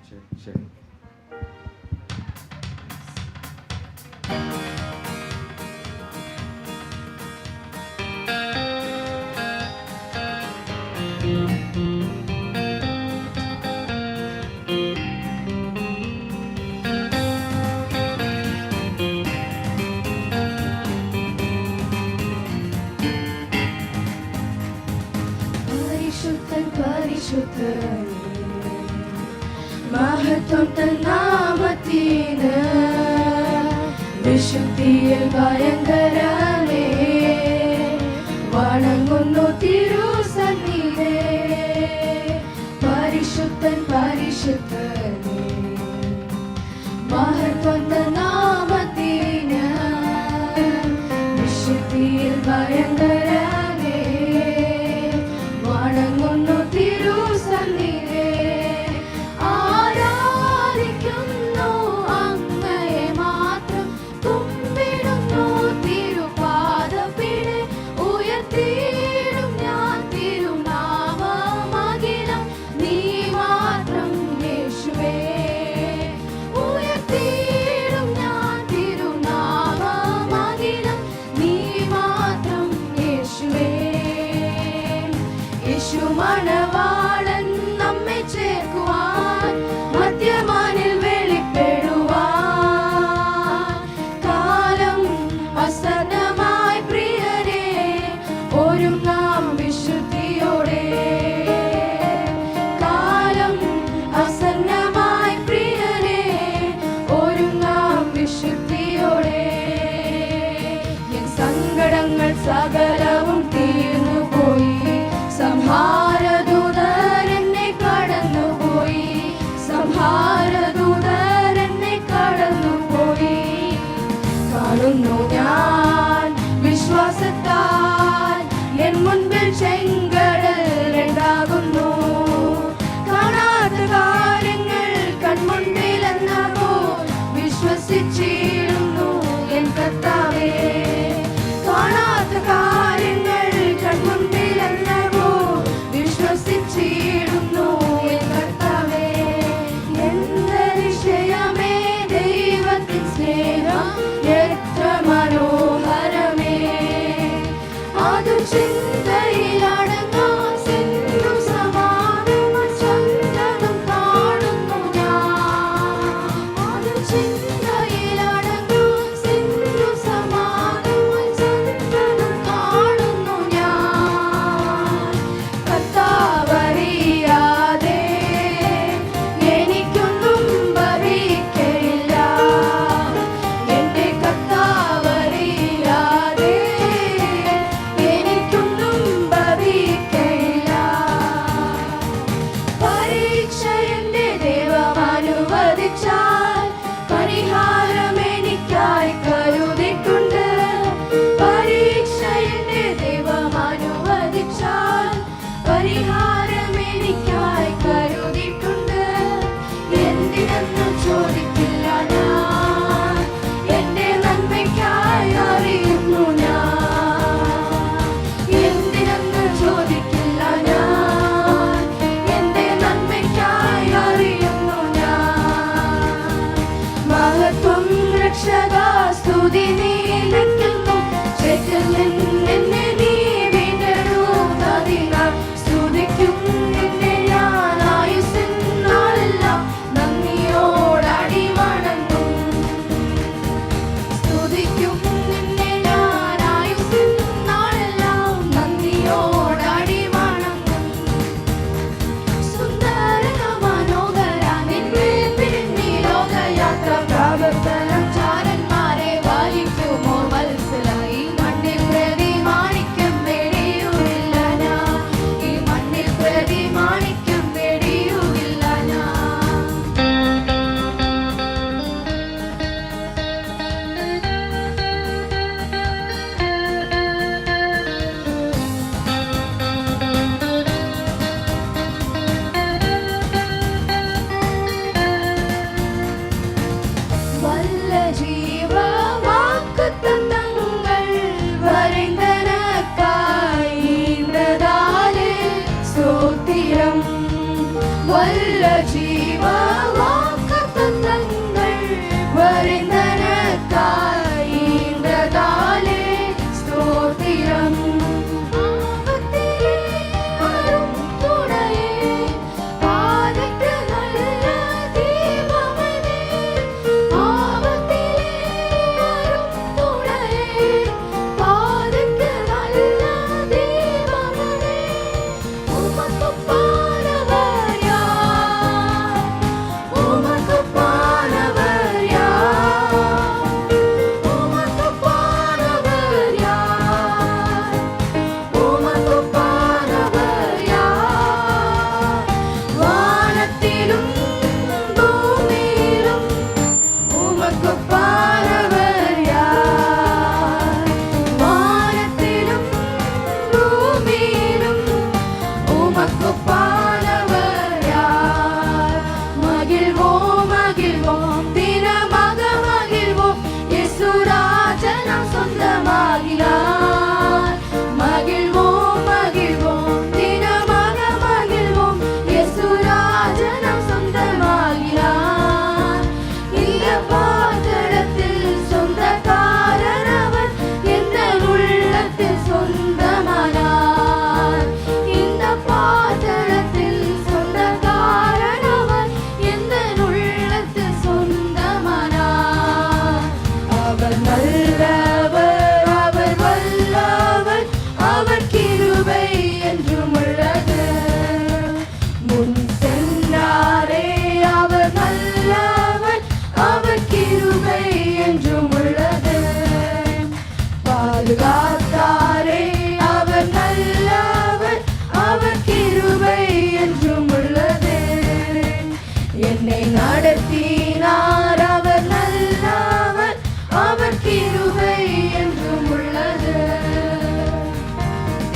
ശരി. പരിശുദ്ധൻ മഹത്വം തൻ നാമത്തിന് വിശുദ്ധിയിൽ ഭയങ്കരമേ വണങ്ങുന്നു തിരുസന്നിധേ. പരിശുദ്ധൻ പരിശുദ്ധനേ മഹത്വം തൻ നാമത്തിന് വിശുദ്ധിയിൽ ഭയങ്കരമേ വണങ്ങുന്നു തിരുസന്നിധേ. ആരാധിക്കുന്നു അങ്ങയെ മാത്രം കുമ്പിടുന്നു തിരുപാദപീഠേ ഉയർത്തിയിടും ഞാൻ തിരുനാമമഖിലം നീ മാത്രം യേശുവേ. ഉയർത്തിയിടും ഞാൻ തിരുനാമമഖിലം നീ മാത്രം യേശുവേ. യേശു മണവാളൻ നമ്മെ ചേർക്കുവാൻ മധ്യമാനിൽ വെളിപ്പെടുവാൻ കാലം അസന്നമായി പ്രിയരേ ഒരുങ്ങാം വിശുദ്ധിയോടെ. കാലം അസന്നമായി പ്രിയരേ ഒരുങ്ങാം വിശുദ്ധിയോടെ. എൻ സങ്കടങ്ങൾ സകലവും തീർന്നുപോയി സംഹാരദൂതരെന്നെ കടന്നുപോയി. സംഹാരദൂതരെന്നെ കടന്നുപോയി. കാണുന്നു ഞാൻ വിശ്വാസത്താൽ എൻ മുൻപിൽ ചെങ്കടൽ രണ്ടാകുന്നു. കാണാത്ത കാര്യങ്ങൾ കൺമുൻപിലെന്നപ്പോൾ വിശ്വസിച്ചിടുന്നു എൻ കർത്താവേ. കാണാത്ത കാര്യങ്ങൾ കൺമുൻപിലെന്നപ്പോൾ വിശ്വസിച്ചിടുന്നു എൻ കർത്താവേ. എന്തൊരിശയമേ ദൈവത്തിൻ സ്നേഹം എത്ര മനോഹരമേ. അതു ചിന്തയിലടങ്ങാൻ സിന്ധു സമാനമായി ചന്ദ്രനും കാണുന്നു ഞാൻ. അതു ചിന്തയിലടങ്ങാൻ സിന്ധു സമാനമായി ചന്ദ്രനും കാണുന്നു ഞാൻ. കർത്താവറിയാതെ എനിക്കൊന്നും ഭവിക്കയില്ല. എന്റെ കർത്താവറിയാതെ എനിക്കൊന്നും ഭവിക്കയില്ല. പരീക്ഷ എന്റെ ദൈവം അനുവദിച്ചാൽ പരിഹാരം എനിക്കായി കരുതിയിട്ടുണ്ട്. പരീക്ഷ എന്റെ ദൈവം അനുവദിച്ചാൽ പരിഹാരം എനിക്കായി കരുതിയിട്ടുണ്ട്. എന്തിനെന്ന് ചോദിക്കില്ല ഞാൻ, എന്റെ നന്മയ്ക്കായി അറിയുന്നു ഞാൻ. എന്തിനെന്ന് ചോദിക്കില്ല ഞാൻ, എന്റെ നന്മയ്ക്കായി അറിയുന്നു ഞാൻ. മഹത്വം രക്ഷക സ്തുതി നീലയ്ക്കുന്നു. ചേറ്റിൽ നിന്നെ നീ വീണ്ടെടുത്തതിനാൽ സ്തുതിക്കുന്നു ஜீவ வாக்குத்தத்தங்கள் வரிந்தனக்காய் ஈன்றதாலே ஸ்தோத்திரம். ஆபத்திலே வரும் துணையே, பாதைக்கு நல்ல தீபமனே. ஆபத்திலே வரும் துணையே, பாதைக்கு நல்ல தீபமனே. உமக்குப்பானவர் யார்? உமக்குப்பானவர் யார்? உமக்குப்பானவர் யார்? உமக்குப்பானவர் யார்? வானத்திலும் பூமியிலும் உமக்குப்பானவர் யார்? வானத்திலும் பூமியிலும் உமக்குப்பானவர் யார்? மகிழ்வோம் மகிழ்வோம் தினமாக மகிழ்வோம், இயேசுராஜன் நம் சொந்தமாகிறார். மகிழ்வோம் மகிழ்வோம் தினமாக மகிழ்வோம், இயேசுராஜன் நம் சொந்தமாகிறார். இந்த பாத்திரத்தில் சொந்தக்காரர் அவர், எந்த உள்ளத்தில் சொந்தமானார். இந்த பாத்திரத்தில் சொந்தக்காரர் அவர், எந்த உள்ளத்தில் சொந்தமானார். அவர் நல்லவர், அவர் வல்லவர், அவர் கிருபை என்றும் உள்ளது. முன் சென்றாரே அவர் நல்லவர், அவர் கிருபை என்றும் உள்ளது. பாதுகாத்தாரே அவர் நல்லவர், அவர் கிருபை என்றும் உள்ளது. என்னை நடத்தினார் அவர் நல்லவர், அவர் கிருபை என்றும் உள்ளது.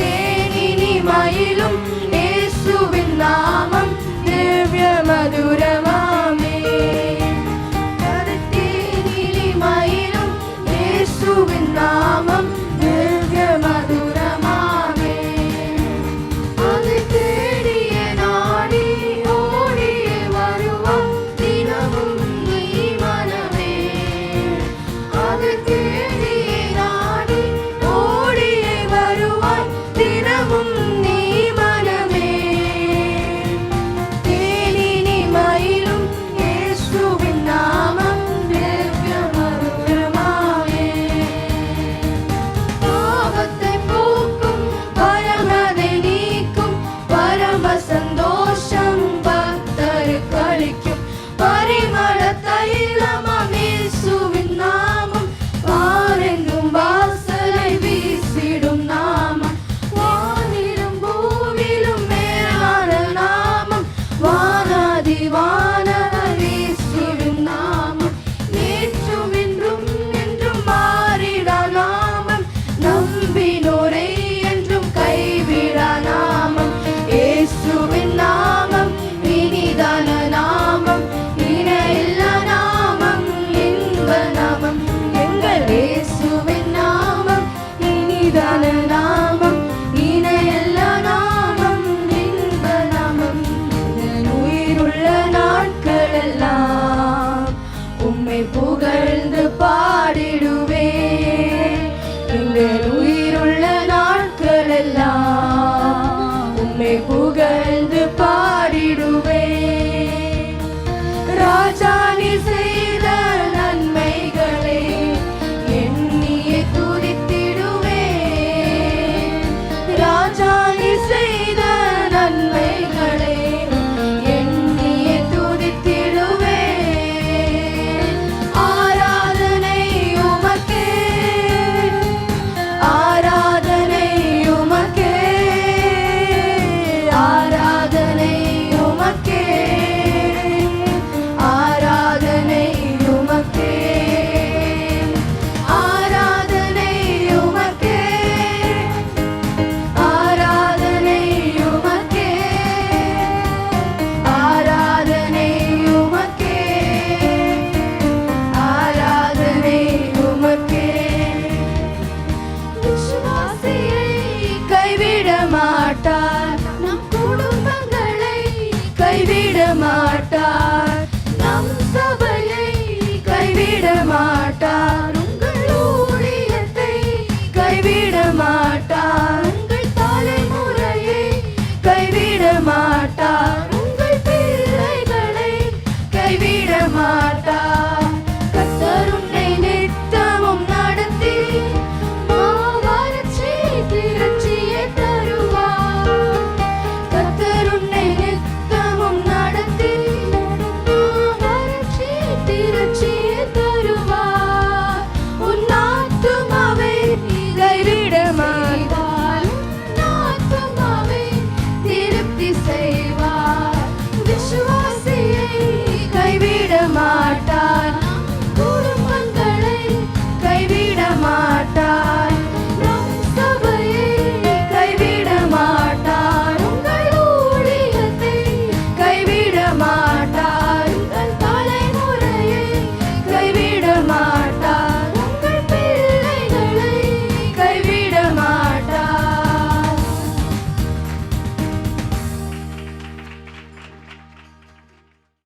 தேனினி மயிலும் இயேசுவின் நாமம் திவ்ய மதுரமாமே. தேனினி மயிலும் இயேசுவின் நாமம் திவ்ய மதுரமாமே. அது தேடிய நாடி ஓடியே வருவான் தினமும் நீ மனமே. அது தேடிய நாடி ஓடியே வருவான் தினமும் நீ மனமே. தேனினி மயிலும் இயேசுவின் நாமம் திவ்ய மதுரமாமே. பாவத்தை போக்கும் பரமதை நீக்கும், பரம சந்தோஷம் பக்தருக்கு அளிக்கும். பரிமள தைலமாம் இயேசுவின் நாமம், பாரெங்கும் வாசலை வீசிடும் நாமம். வானிலும் பூவிலும் மேலான நாமம், வானாதி வானவர் வீசிடும் நாமம். நேற்றும் இன்றும் என்றும் மாறிடா நாமம், நம்பினோரை என்றும் கைவிடா நாமம். இயேசுவின் நாமம் இனிதான நாமம், இணையில்லா நாமம், இன்ப நாமம். எங்கள் இயேசுவின் நாமம் இனிதான நாமம், இணையில்லா நாமம், இன்ப நாமம். என் உயிருள்ள நாட்களெல்லாம் உம்மை புகழ்ந்து பாடிடுவேன். எங்கள் உயிருள்ள நாட்களெல்லாம் உம்மை புகழ்ந்து பாடிடுவேன். ராஜா நீ செய்த நன்மைகளை எண்ணியே துதித்திடுவேன். ராஜா நீ செய்த நன்மைகளை எண்ணியே துதித்திடுவேன். ஆராதனை உமக்கே, ஆராதனை உமக்கே, ஆராதனை உமக்கே, ஆராதனை உமக்கே, ஆராதனை உமக்கே, ஆராதனை உமக்கே, ஆராதனை உமக்கே, ஆராதனை உமக்கே. விசுவாசியை கைவிட மாட்டார், நம் குடும்பங்களை கைவிட கைவிட மாட்டார். நம் சபையை கைவிட மாட்டார். உங்கள் ஊழியத்தை கைவிட மாட்டார். உங்கள் தலைமுறையை கைவிட மாட்டார். உங்கள் பிள்ளைகளை கைவிட மாட்டார். கர்த்தர் உன்னை நித்தமும் நடத்தி மாவறட்சி திரட்சியை தருவார். கர்த்தர் உன்னை நித்தமும் நடத்தி மாவறட்சி திரட்சியை தருவார். உன் ஆத்துமாவை கைவிட மாட்டார். உன் ஆத்துமாவை திருப்தி செய்வார்.